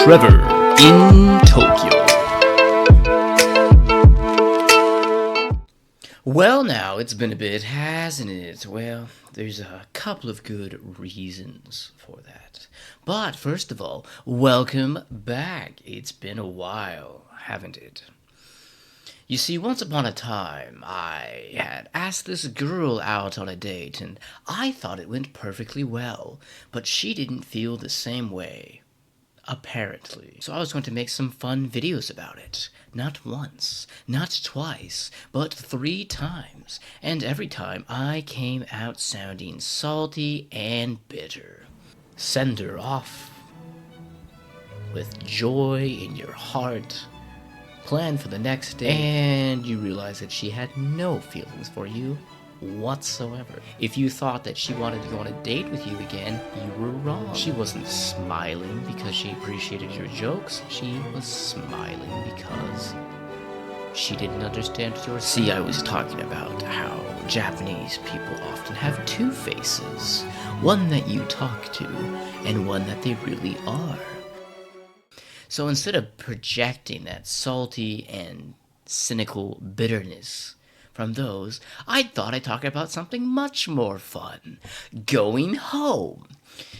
Trevor in Tokyo. Well, now, it's been a bit, hasn't it? Well, there's a couple of good reasons for that. But first of all, welcome back. It's been a while, haven't it? You see, once upon a time, I had asked this girl out on a date, and I thought it went perfectly well, but she didn't feel the same way, apparently. So I was going to make some fun videos about it. Not once, not twice, but 3 times, and every time I came out sounding salty and bitter. Send her off with joy in your heart. Plan for the next day, and you realize that she had no feelings for you whatsoever. If you thought that she wanted to go on a date with you again, you were wrong. She wasn't smiling because she appreciated your jokes. She was smiling because she didn't understand your... See, I was talking about how Japanese people often have 2 faces. One that you talk to, and one that they really are. So instead of projecting that salty and cynical bitterness from those, I thought I'd talk about something much more fun. Going home.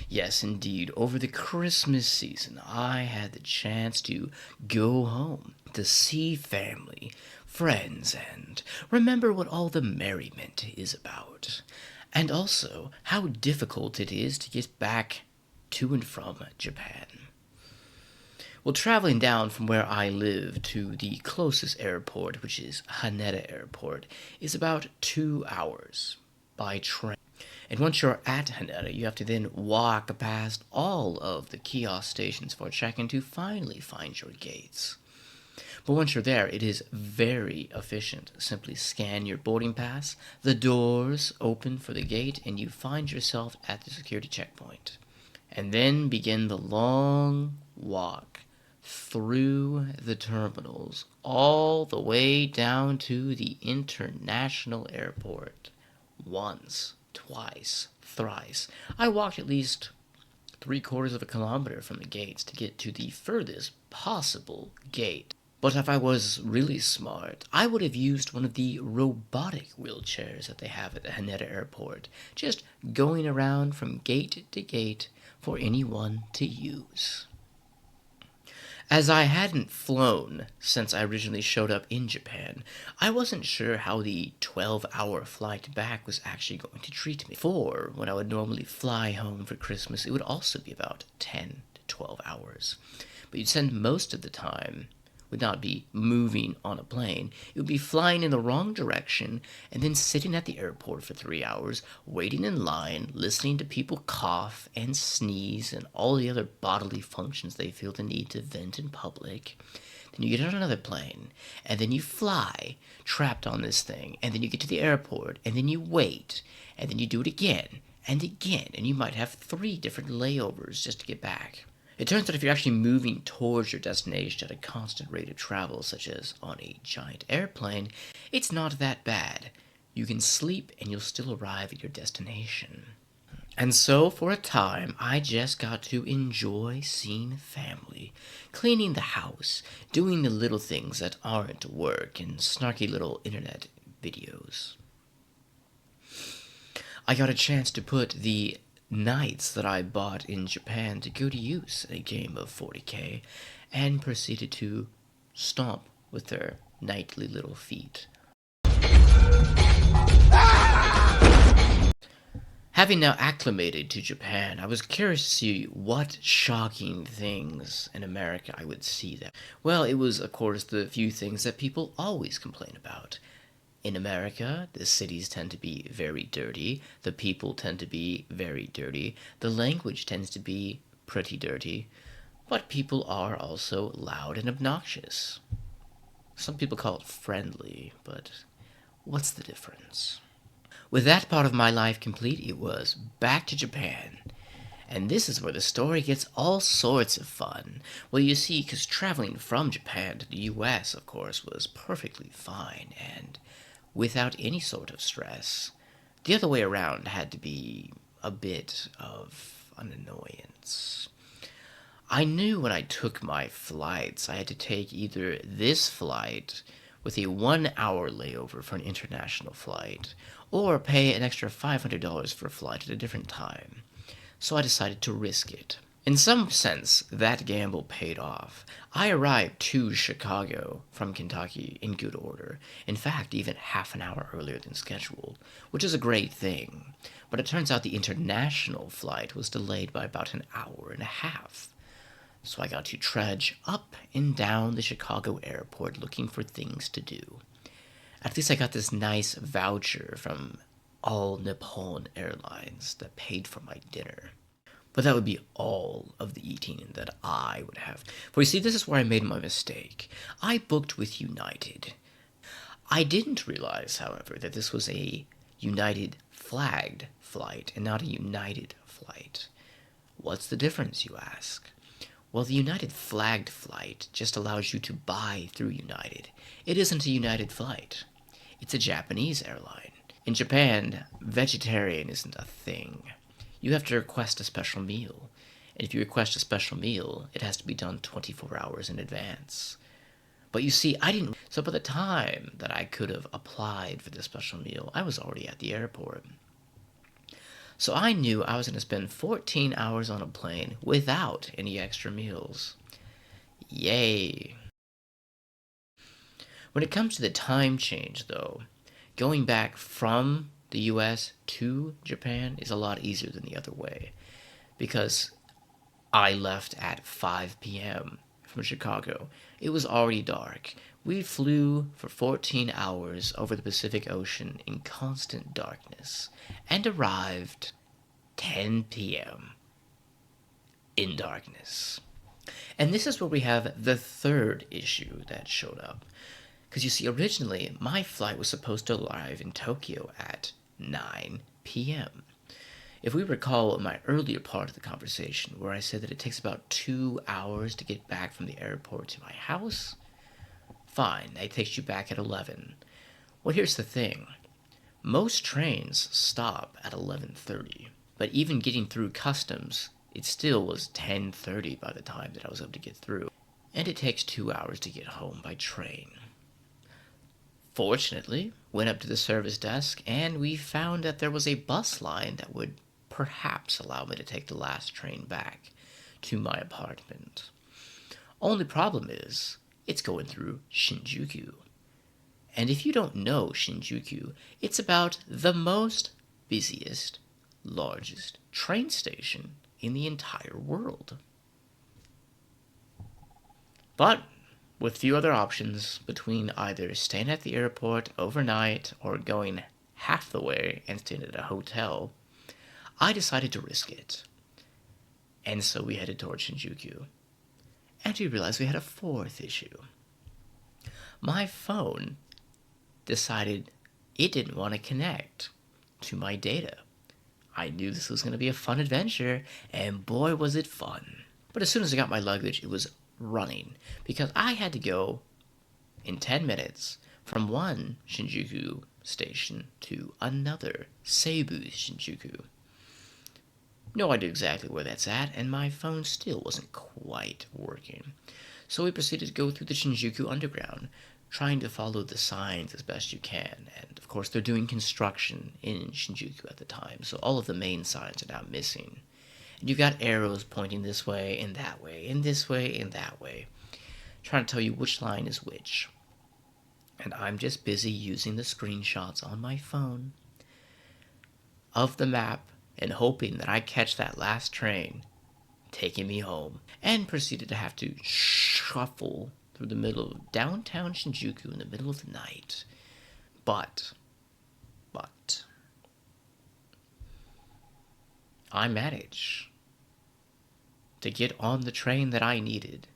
Yes, indeed, over the Christmas season, I had the chance to go home to see family, friends, and remember what all the merriment is about. And also, how difficult it is to get back to and from Japan. Well, traveling down from where I live to the closest airport, which is Haneda Airport, is about 2 hours by train. And once you're at Haneda, you have to then walk past all of the kiosk stations for check-in to finally find your gates. But once you're there, it is very efficient. Simply scan your boarding pass, the doors open for the gate, and you find yourself at the security checkpoint. And then begin the long walk through the terminals, all the way down to the international airport. Once, twice, thrice. I walked at least 3/4 of a kilometer from the gates to get to the furthest possible gate. But if I was really smart, I would have used one of the robotic wheelchairs that they have at the Haneda Airport, just going around from gate to gate for anyone to use. As I hadn't flown since I originally showed up in Japan, I wasn't sure how the 12-hour flight back was actually going to treat me. For when I would normally fly home for Christmas, it would also be about 10 to 12 hours. But you'd spend most of the time would not be moving on a plane. It would be flying in the wrong direction and then sitting at the airport for 3 hours, waiting in line, listening to people cough and sneeze and all the other bodily functions they feel the need to vent in public. Then you get on another plane, and then you fly, trapped on this thing, and then you get to the airport, and then you wait, and then you do it again, and you might have 3 different layovers just to get back. It turns out if you're actually moving towards your destination at a constant rate of travel, such as on a giant airplane, it's not that bad. You can sleep and you'll still arrive at your destination. And so, for a time, I just got to enjoy seeing family, cleaning the house, doing the little things that aren't work, and snarky little internet videos. I got a chance to put the knights that I bought in Japan to good use in a game of 40k, and proceeded to stomp with their knightly little feet. Having now acclimated to Japan, I was curious to see what shocking things in America I would see there. Well, it was, of course, the few things that people always complain about. In America, the cities tend to be very dirty, the people tend to be very dirty, the language tends to be pretty dirty, but people are also loud and obnoxious. Some people call it friendly, but what's the difference? With that part of my life complete, it was back to Japan. And this is where the story gets all sorts of fun. Well, you see, because traveling from Japan to the US, of course, was perfectly fine, and without any sort of stress. The other way around had to be a bit of an annoyance. I knew when I took my flights, I had to take either this flight with a 1 hour layover for an international flight, or pay an extra $500 for a flight at a different time. So I decided to risk it. In some sense, that gamble paid off. I arrived to Chicago from Kentucky in good order. In fact, even half an hour earlier than scheduled, which is a great thing. But it turns out the international flight was delayed by about an hour and a half. So I got to trudge up and down the Chicago airport looking for things to do. At least I got this nice voucher from All Nippon Airlines that paid for my dinner. But that would be all of the eating that I would have. For you see, this is where I made my mistake. I booked with United. I didn't realize, however, that this was a United flagged flight and not a United flight. What's the difference, you ask? Well, the United flagged flight just allows you to buy through United. It isn't a United flight. It's a Japanese airline. In Japan, vegetarian isn't a thing. You have to request a special meal. And if you request a special meal, it has to be done 24 hours in advance. But you see, I didn't. So by the time that I could have applied for the special meal, I was already at the airport. So I knew I was going to spend 14 hours on a plane without any extra meals. Yay. When it comes to the time change, though, going back from the US to Japan is a lot easier than the other way, because I left at 5 p.m. from Chicago. It was already dark. We flew for 14 hours over the Pacific Ocean in constant darkness and arrived 10 p.m. in darkness. And this is where we have the third issue that showed up. Because you see, originally, my flight was supposed to arrive in Tokyo at 9 p.m. If we recall my earlier part of the conversation where I said that it takes about 2 hours to get back from the airport to my house, fine, that takes you back at 11. Well, here's the thing. Most trains stop at 11:30, but even getting through customs, it still was 10:30 by the time that I was able to get through. And it takes 2 hours to get home by train. Fortunately, went up to the service desk and we found that there was a bus line that would perhaps allow me to take the last train back to my apartment. Only problem is, it's going through Shinjuku. And if you don't know Shinjuku, it's about the most busiest, largest train station in the entire world. But with few other options between either staying at the airport overnight or going half the way and staying at a hotel, I decided to risk it. And so we headed towards Shinjuku. And we realized we had a fourth issue. My phone decided it didn't want to connect to my data. I knew this was going to be a fun adventure, and boy was it fun. But as soon as I got my luggage, it was running, because I had to go in 10 minutes from one Shinjuku station to another, Seibu Shinjuku. No idea exactly where that's at, and my phone still wasn't quite working. So we proceeded to go through the Shinjuku Underground, trying to follow the signs as best you can. And of course, they're doing construction in Shinjuku at the time, so all of the main signs are now missing. And you've got arrows pointing this way and that way, and this way and that way, trying to tell you which line is which. And I'm just busy using the screenshots on my phone of the map and hoping that I catch that last train taking me home, and proceeded to have to shuffle through the middle of downtown Shinjuku in the middle of the night. But, I managed to get on the train that I needed,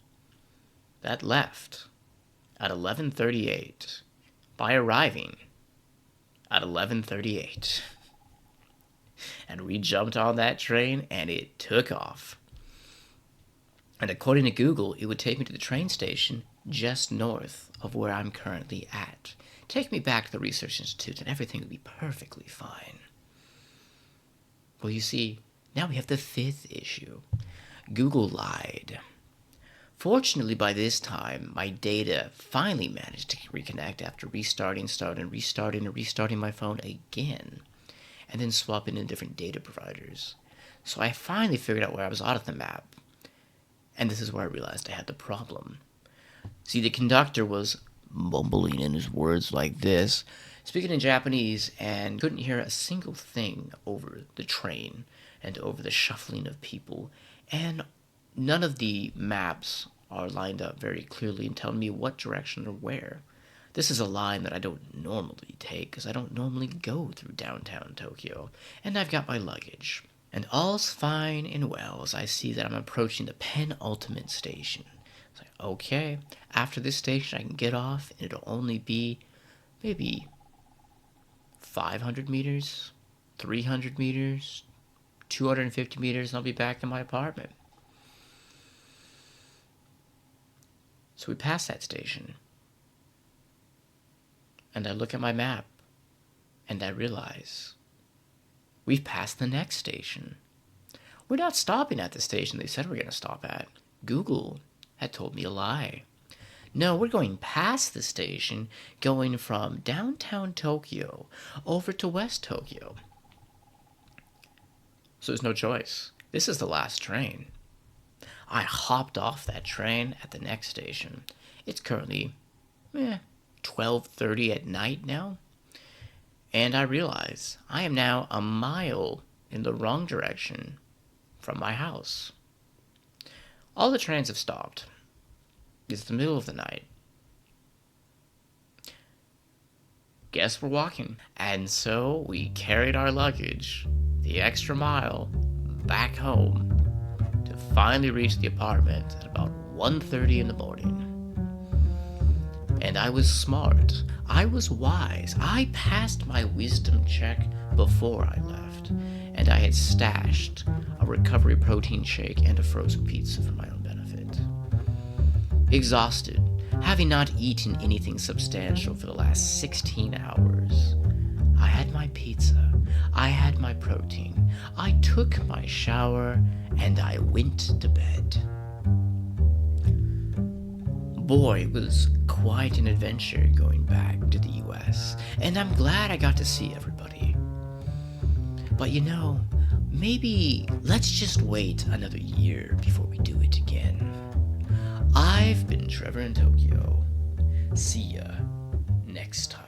that left at 11:38, by arriving at 11:38. And we jumped on that train, and it took off. And according to Google, it would take me to the train station just north of where I'm currently at. Take me back to the Research Institute, and everything would be perfectly fine. Well, you see, now we have the fifth issue. Google lied. Fortunately, by this time, my data finally managed to reconnect after restarting my phone again, and then swapping in different data providers. So I finally figured out where I was out of the map, and this is where I realized I had the problem. See, the conductor was mumbling in his words like this, speaking in Japanese, and couldn't hear a single thing over the train and over the shuffling of people, and none of the maps are lined up very clearly and telling me what direction or where. This is a line that I don't normally take because I don't normally go through downtown Tokyo, and I've got my luggage. And all's fine and well as I see that I'm approaching the penultimate station. It's like, okay, after this station I can get off and it'll only be maybe 500 meters, 300 meters, 250 meters, and I'll be back in my apartment. So we pass that station. And I look at my map, and I realize we've passed the next station. We're not stopping at the station they said we were going to stop at. Google had told me a lie. No, we're going past the station, going from downtown Tokyo over to West Tokyo. So there's no choice. This is the last train. I hopped off that train at the next station. It's currently 12:30 at night now. And I realize I am now a mile in the wrong direction from my house. All the trains have stopped. It's the middle of the night. Guess we're walking. And so we carried our luggage the extra mile back home to finally reach the apartment at about 1:30 in the morning. And I was smart. I was wise. I passed my wisdom check before I left. And I had stashed a recovery protein shake and a frozen pizza for my own benefit. Exhausted, having not eaten anything substantial for the last 16 hours, I had my pizza, I had my protein, I took my shower, and I went to bed. Boy, it was quite an adventure going back to the US, and I'm glad I got to see everybody. But maybe let's just wait another year before we do it again. I've been Trevor in Tokyo. See ya next time.